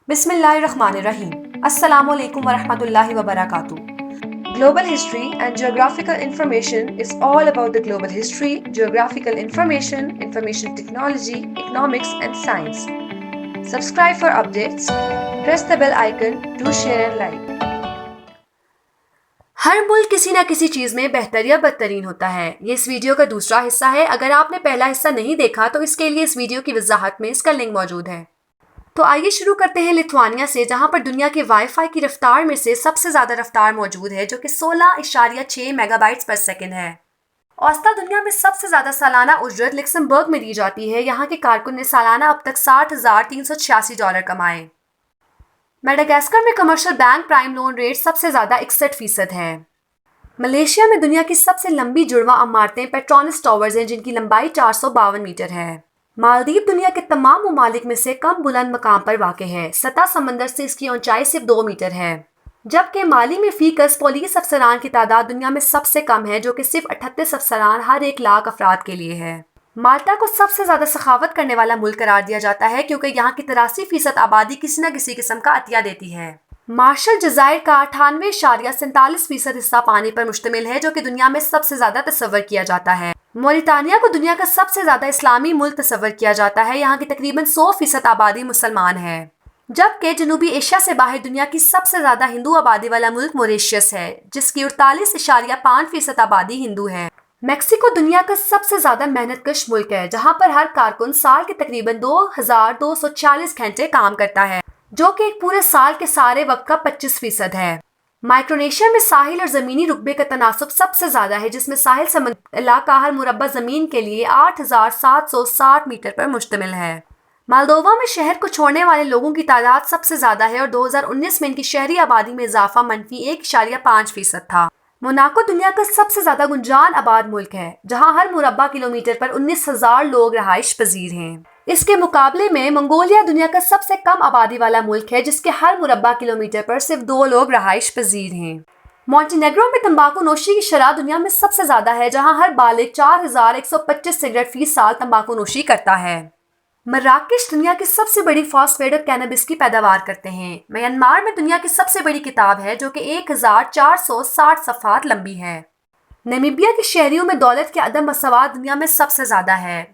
Bismillahirrahmanirrahim. Assalamu alaikum wa rahmatullahi wa barakatuh. Global history and geographical information is all about the global history, geographical information, information technology, economics and science. Subscribe for updates. Press the bell icon to share and like. ہر ملک کسی نہ کسی چیز میں بہتر یا بدترین ہوتا ہے. یہ اس ویڈیو کا دوسرا حصہ ہے. اگر آپ نے پہلا حصہ نہیں دیکھا تو اس کے لیے اس ویڈیو کی وضاحت میں اس کا لنک موجود ہے. تو آئیے شروع کرتے ہیں لیتھوانیا سے، جہاں پر دنیا کے وائی فائی کی رفتار میں سے سب سے زیادہ رفتار موجود ہے، جو کہ 16.6 میگا بائٹس پر سیکنڈ ہے. اوسطا دنیا میں سب سے زیادہ سالانہ اجرت لکسمبرگ میں دی جاتی ہے. یہاں کے کارکن نے سالانہ اب تک $60,386 کمائے. میڈاگاسکر میں commercial bank prime loan rate سب سے زیادہ 61% ہے. ملیشیا میں دنیا کی سب سے لمبی جڑواں عمارتیں پیٹرونس ٹاورز ہیں، جن کی لمبائی 452 میٹر ہے. مالدیپ دنیا کے تمام ممالک میں سے کم بلند مقام پر واقع ہے. سطح سمندر سے اس کی اونچائی صرف 2 میٹر ہے. جبکہ مالی میں فی کس پولیس افسران کی تعداد دنیا میں سب سے کم ہے، جو کہ صرف 38 افسران ہر 1 لاکھ افراد کے لیے ہے. مالٹا کو سب سے زیادہ سخاوت کرنے والا ملک قرار دیا جاتا ہے، کیونکہ یہاں کی 83% آبادی کسی نہ کسی قسم کا عطیہ دیتی ہے. مارشل جزائر کا 98.47% حصہ پانی پر مشتمل ہے، جو کہ دنیا میں سب سے زیادہ تصور کیا جاتا ہے. موریٹانیہ کو دنیا کا سب سے زیادہ اسلامی ملک تصور کیا جاتا ہے. یہاں کی تقریباً 100% آبادی مسلمان ہے. جبکہ جنوبی ایشیا سے باہر دنیا کی سب سے زیادہ ہندو آبادی والا ملک موریشیس ہے، جس کی 48.5% آبادی ہندو ہے. میکسیکو دنیا کا سب سے زیادہ محنت کش ملک ہے، جہاں پر ہر کارکن سال کے تقریباً 2240 گھنٹے کام کرتا ہے، جو کہ ایک پورے سال کے سارے وقت کا 25% ہے. مائکرونیشیا میں ساحل اور زمینی رقبے کا تناسب سب سے زیادہ ہے، جس میں ساحل سمندری علاقہ ہر مربع زمین کے لیے 8760 میٹر پر مشتمل ہے. مالدووا میں شہر کو چھوڑنے والے لوگوں کی تعداد سب سے زیادہ ہے اور 2019 میں ان کی شہری آبادی میں اضافہ -1.5% تھا. موناکو دنیا کا سب سے زیادہ گنجان آباد ملک ہے، جہاں ہر مربع کلومیٹر پر 19,000 لوگ رہائش پذیر ہیں. اس کے مقابلے میں منگولیا دنیا کا سب سے کم آبادی والا ملک ہے، جس کے ہر مربع کلومیٹر پر صرف 2 لوگ رہائش پذیر ہیں. مونٹینیگرو میں تمباکو نوشی کی شرح دنیا میں سب سے زیادہ ہے، جہاں ہر بالغ 4125 سگریٹ فی سال تمباکو نوشی کرتا ہے. مراکش دنیا کی سب سے بڑی فاسفیٹ اور کینابس کی پیداوار کرتے ہیں. میانمار میں دنیا کی سب سے بڑی کتاب ہے، جو کہ 1460 صفحات لمبی ہے. نمیبیا کے شہریوں میں دولت کے عدم مساوات دنیا میں سب سے زیادہ ہے.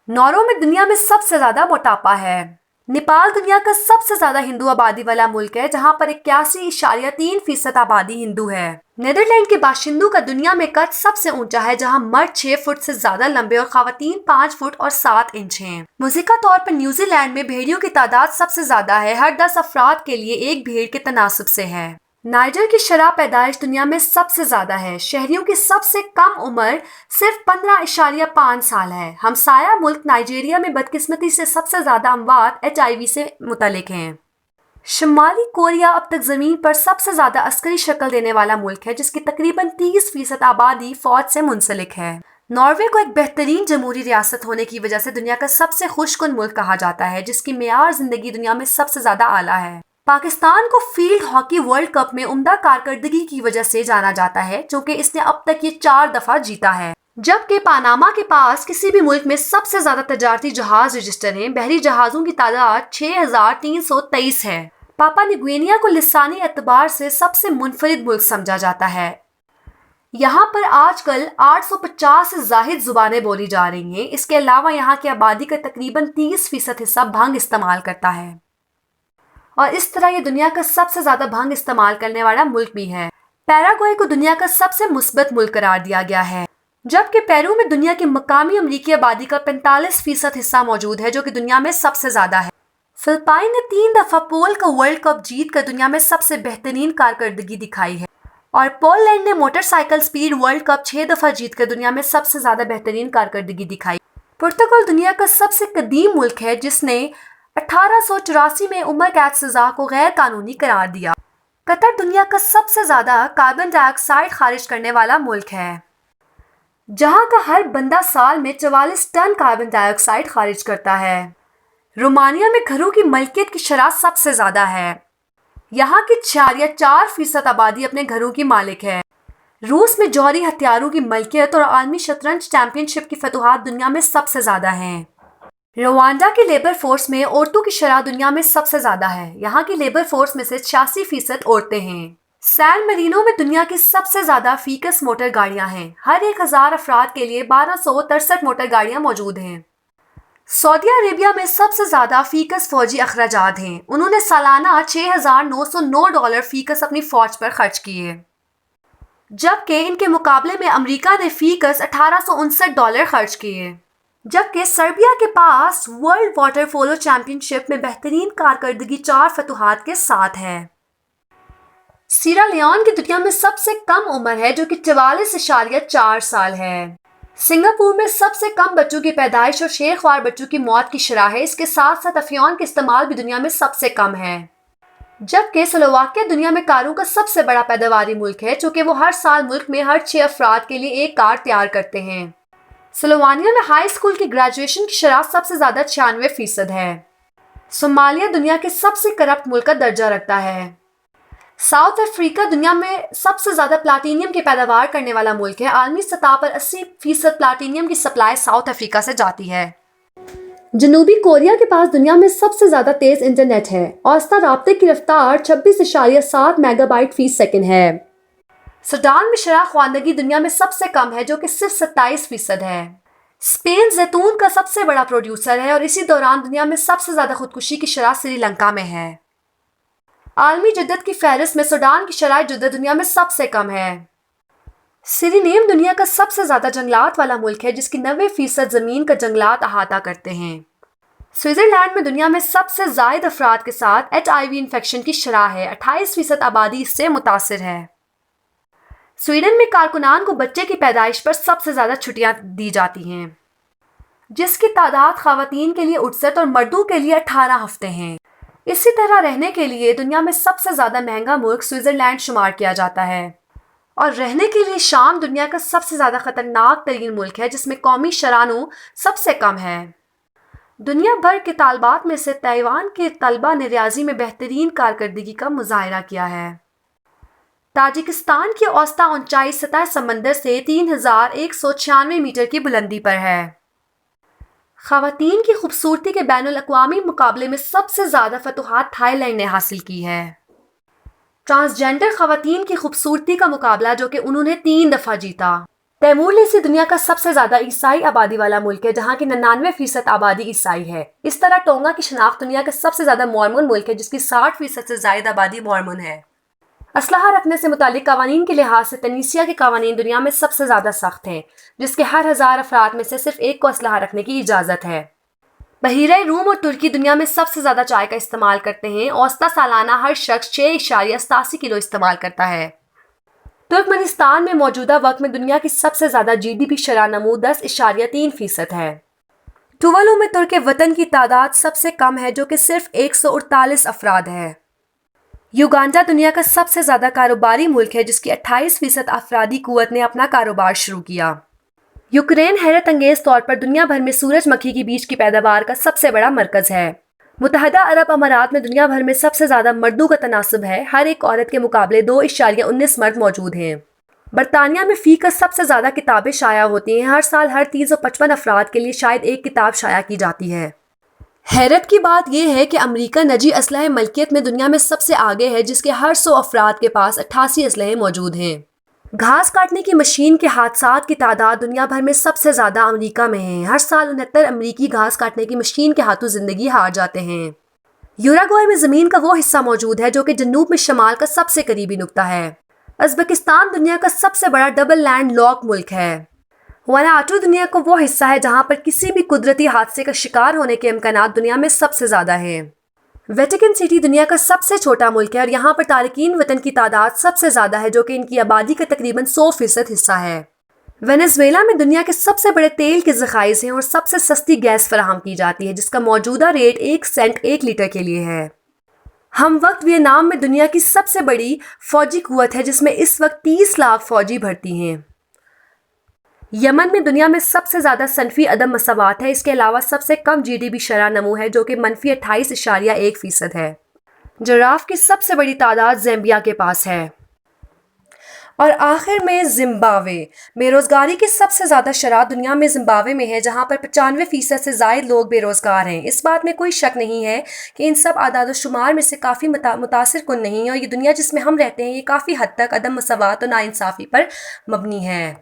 نورو میں دنیا میں سب سے زیادہ موٹاپا ہے. نیپال دنیا کا سب سے زیادہ ہندو آبادی والا ملک ہے، جہاں پر 81.3% آبادی ہندو ہے. نیدرلینڈ کے باشندوں کا دنیا میں قد سب سے اونچا ہے، جہاں مرد 6 فٹ سے زیادہ لمبے اور خواتین 5 فٹ اور 7 انچ ہیں. مضحکہ طور پر نیوزی لینڈ میں بھیڑیوں کی تعداد سب سے زیادہ ہے، ہر 10 افراد کے لیے ایک بھیڑ کے تناسب سے ہے. نائجر کی شرح پیدائش دنیا میں سب سے زیادہ ہے. شہریوں کی سب سے کم عمر صرف 15.5 سال ہے. ہمسایہ ملک نائجیریا میں بدقسمتی سے سب سے زیادہ اموات HIV سے متعلق ہیں. شمالی کوریا اب تک زمین پر سب سے زیادہ عسکری شکل دینے والا ملک ہے، جس کی تقریباً 30% آبادی فوج سے منسلک ہے. ناروے کو ایک بہترین جمہوری ریاست ہونے کی وجہ سے دنیا کا سب سے خوش کن ملک کہا جاتا ہے، جس کی معیار زندگی دنیا میں سب سے زیادہ اعلیٰ ہے. پاکستان کو فیلڈ ہاکی ورلڈ کپ میں عمدہ کارکردگی کی وجہ سے جانا جاتا ہے، چونکہ اس نے اب تک یہ 4 دفعہ جیتا ہے. جبکہ پاناما کے پاس کسی بھی ملک میں سب سے زیادہ تجارتی جہاز رجسٹر ہیں. بحری جہازوں کی تعداد 6323 ہے. پاپا نیگوینیا کو لسانی اعتبار سے سب سے منفرد ملک سمجھا جاتا ہے. یہاں پر آج کل 850 سے زائد زبانیں بولی جا رہی ہیں. اس کے علاوہ یہاں کی آبادی کا تقریباً 30% حصہ بھنگ استعمال کرتا ہے، اور اس طرح یہ دنیا کا سب سے زیادہ بھنگ استعمال کرنے والا ملک بھی ہے. پیراگوئے کو دنیا کا سب سے مثبت ملک قرار دیا گیا ہے، جبکہ پیرو میں دنیا کی مقامی امریکی آبادی کا 45% حصہ موجود ہے، جو کہ دنیا میں سب سے زیادہ ہے. فلپائن نے 3 دفعہ پول کا ورلڈ کپ جیت کر دنیا میں سب سے بہترین کارکردگی دکھائی ہے. اور پولینڈ نے motor cycle speed world cup 6 دفعہ جیت کر دنیا میں سب سے زیادہ بہترین کارکردگی دکھائی. پرتگال دنیا کا سب سے قدیم ملک ہے، جس نے 1884 میں عمر قید سزا کو غیر قانونی قرار دیا. قطر دنیا کا سب سے زیادہ کاربن ڈائی آکسائیڈ خارج کرنے والا ملک ہے، جہاں کا ہر بندہ سال میں 44 ٹن کاربن ڈائی آکسائیڈ خارج کرتا ہے. رومانیہ میں گھروں کی ملکیت کی شرح سب سے زیادہ ہے. یہاں کی 4% آبادی اپنے گھروں کی مالک ہے. روس میں جوہری ہتھیاروں کی ملکیت اور عالمی شطرنج چیمپئن شپ کی فتوحات دنیا میں سب سے زیادہ ہیں. روانڈا کی لیبر فورس میں عورتوں کی شرح دنیا میں سب سے زیادہ ہے۔ یہاں کی لیبر فورس میں سے 86% عورتیں ہیں۔ سین مرینو میں دنیا کی سب سے زیادہ فیکس موٹر گاڑیاں ہیں۔ ہر 1000 افراد کے لیے 1263 موٹر گاڑیاں موجود ہیں۔ سعودی عربیہ میں سب سے زیادہ فیکس فوجی اخراجات ہیں۔ انہوں نے سالانہ $6,909 فیکس اپنی فوج پر خرچ کیے، جبکہ ان کے مقابلے میں امریکہ نے فیکس $1,859 خرچ کیے۔ جبکہ سربیا کے پاس ورلڈ واٹر پولو چیمپئن شپ میں بہترین کارکردگی 4 فتوحات کے ساتھ ہے۔ سیرا لیون کی دنیا میں سب سے کم عمر ہے جو کہ 44.4 سال ہے۔ سنگاپور میں سب سے کم بچوں کی پیدائش اور شیر خوار بچوں کی موت کی شرح ہے۔ اس کے ساتھ ساتھ افیون کا استعمال بھی دنیا میں سب سے کم ہے۔ جبکہ سلوواکیہ دنیا میں کاروں کا سب سے بڑا پیداواری ملک ہے، چونکہ وہ ہر سال ملک میں ہر 6 افراد کے لیے ایک کار تیار کرتے ہیں۔ سلووانیا میں ہائی اسکول کی گریجویشن کی شرح سب سے زیادہ 96% ہے۔ صومالیہ دنیا کے سب سے کرپٹ ملک کا درجہ رکھتا ہے۔ ساؤتھ افریقہ دنیا میں سب سے زیادہ پلاٹینیم کی پیداوار کرنے والا ملک ہے۔ عالمی سطح پر 80% پلاٹینیم کی سپلائی ساؤتھ افریقہ سے جاتی ہے۔ جنوبی کوریا کے پاس دنیا میں سب سے زیادہ تیز انٹرنیٹ ہے۔ اوسطا رابطے کی رفتار 26.7 میگا بائٹ فی سیکنڈ ہے۔ سوڈان میں شرح خواندگی دنیا میں سب سے کم ہے جو کہ صرف 27% ہے۔ اسپین زیتون کا سب سے بڑا پروڈیوسر ہے اور اسی دوران دنیا میں سب سے زیادہ خودکشی کی شرح سری لنکا میں ہے۔ عالمی جدت کی فہرست میں سوڈان کی شرح جدت دنیا میں سب سے کم ہے۔ سرینیم دنیا کا سب سے زیادہ جنگلات والا ملک ہے جس کی 90% زمین کا جنگلات احاطہ کرتے ہیں۔ سوئٹزرلینڈ میں دنیا میں سب سے زائد افراد کے ساتھ HIV انفیکشن کی شرح ہے۔ 28% آبادی اس سے متاثر ہے۔ سویڈن میں کارکنان کو بچے کی پیدائش پر سب سے زیادہ چھٹیاں دی جاتی ہیں، جس کی تعداد خواتین کے لیے 68 اور مردوں کے لیے 18 ہفتے ہیں۔ اسی طرح رہنے کے لیے دنیا میں سب سے زیادہ مہنگا ملک سوئٹزرلینڈ شمار کیا جاتا ہے، اور رہنے کے لیے شام دنیا کا سب سے زیادہ خطرناک ترین ملک ہے جس میں قومی شرح سب سے کم ہے۔ دنیا بھر کے طالبات میں سے تائیوان کے طلبہ نے ریاضی میں بہترین کارکردگی کا مظاہرہ کیا ہے۔ تاجکستان کی اوسطا اونچائی سطح سمندر سے 3196 میٹر کی بلندی پر ہے۔ خواتین کی خوبصورتی کے بین الاقوامی مقابلے میں سب سے زیادہ فتوحات تھائی لینڈ نے حاصل کی ہے۔ ٹرانسجینڈر خواتین کی خوبصورتی کا مقابلہ جو کہ انہوں نے 3 دفعہ جیتا۔ تیمور لیسی دنیا کا سب سے زیادہ عیسائی آبادی والا ملک ہے جہاں کی 99% آبادی عیسائی ہے۔ اس طرح ٹونگا کی شناخت دنیا کا سب سے زیادہ مورمون ملک ہے جس کی 60% سے زائد آبادی مورمون ہے۔ اسلحہ رکھنے سے متعلق قوانین کے لحاظ سے تنیسیا کے قوانین دنیا میں سب سے زیادہ سخت ہیں، جس کے ہر 1000 افراد میں سے صرف ایک کو اسلحہ رکھنے کی اجازت ہے۔ بحیرہ روم اور ترکی دنیا میں سب سے زیادہ چائے کا استعمال کرتے ہیں۔ اوسطا سالانہ ہر شخص 6.87 کلو استعمال کرتا ہے۔ ترکمنستان میں موجودہ وقت میں دنیا کی سب سے زیادہ GDP شرح نمو 10.3% ہے۔ ٹوالو میں ترک وطن کی تعداد سب سے کم ہے جو کہ صرف 148 افراد ہے۔ یوگانڈا دنیا کا سب سے زیادہ کاروباری ملک ہے جس کی 28% افرادی قوت نے اپنا کاروبار شروع کیا۔ یوکرین حیرت انگیز طور پر دنیا بھر میں سورج مکھی کی بیج کی پیداوار کا سب سے بڑا مرکز ہے۔ متحدہ عرب امارات میں دنیا بھر میں سب سے زیادہ مردوں کا تناسب ہے، ہر ایک عورت کے مقابلے 2.19 مرد موجود ہیں۔ برطانیہ میں فی کس سب سے زیادہ کتابیں شائع ہوتی ہیں، ہر سال ہر 355 افراد کے لیے شاید ایک کتاب شائع کی جاتی ہے۔ حیرت کی بات یہ ہے کہ امریکہ نجی اسلحہ ملکیت میں دنیا میں سب سے آگے ہے جس کے ہر 100 افراد کے پاس 88 اسلحے موجود ہیں۔ گھاس کاٹنے کی مشین کے حادثات کی تعداد دنیا بھر میں سب سے زیادہ امریکہ میں ہے، ہر سال 69 امریکی گھاس کاٹنے کی مشین کے ہاتھوں زندگی ہار جاتے ہیں۔ یوراگوئے میں زمین کا وہ حصہ موجود ہے جو کہ جنوب میں شمال کا سب سے قریبی نقطہ ہے۔ ازبکستان دنیا کا سب سے بڑا ڈبل لینڈ لاک ملک ہے۔ وانواتو دنیا کا وہ حصہ ہے جہاں پر کسی بھی قدرتی حادثے کا شکار ہونے کے امکانات دنیا میں سب سے زیادہ ہیں۔ ویٹیکن سٹی دنیا کا سب سے چھوٹا ملک ہے اور یہاں پر تارکین وطن کی تعداد سب سے زیادہ ہے جو کہ ان کی آبادی کا تقریباً 100% حصہ ہے۔ وینزویلا میں دنیا کے سب سے بڑے تیل کے ذخائر ہیں اور سب سے سستی گیس فراہم کی جاتی ہے جس کا موجودہ ریٹ 1 سینٹ 1 لیٹر کے لیے ہے۔ ہم وقت ویتنام میں دنیا کی سب سے بڑی فوجی قوت ہے جس میں اس وقت 30 لاکھ فوجی بھرتی ہیں۔ یمن میں دنیا میں سب سے زیادہ صنفی عدم مساوات ہے، اس کے علاوہ سب سے کم GDP شرح نمو ہے جو کہ -28.1% ہے۔ جراف کی سب سے بڑی تعداد زیمبیا کے پاس ہے۔ اور آخر میں زمبابوے۔ بے روزگاری کی سب سے زیادہ شرح دنیا میں زمبابوے میں ہے، جہاں پر 95% سے زائد لوگ بے روزگار ہیں۔ اس بات میں کوئی شک نہیں ہے کہ ان سب اعداد و شمار میں سے کافی متاثر کن نہیں ہے، اور یہ دنیا جس میں ہم رہتے ہیں یہ کافی حد تک عدم مساوات اور ناانصافی پر مبنی ہے۔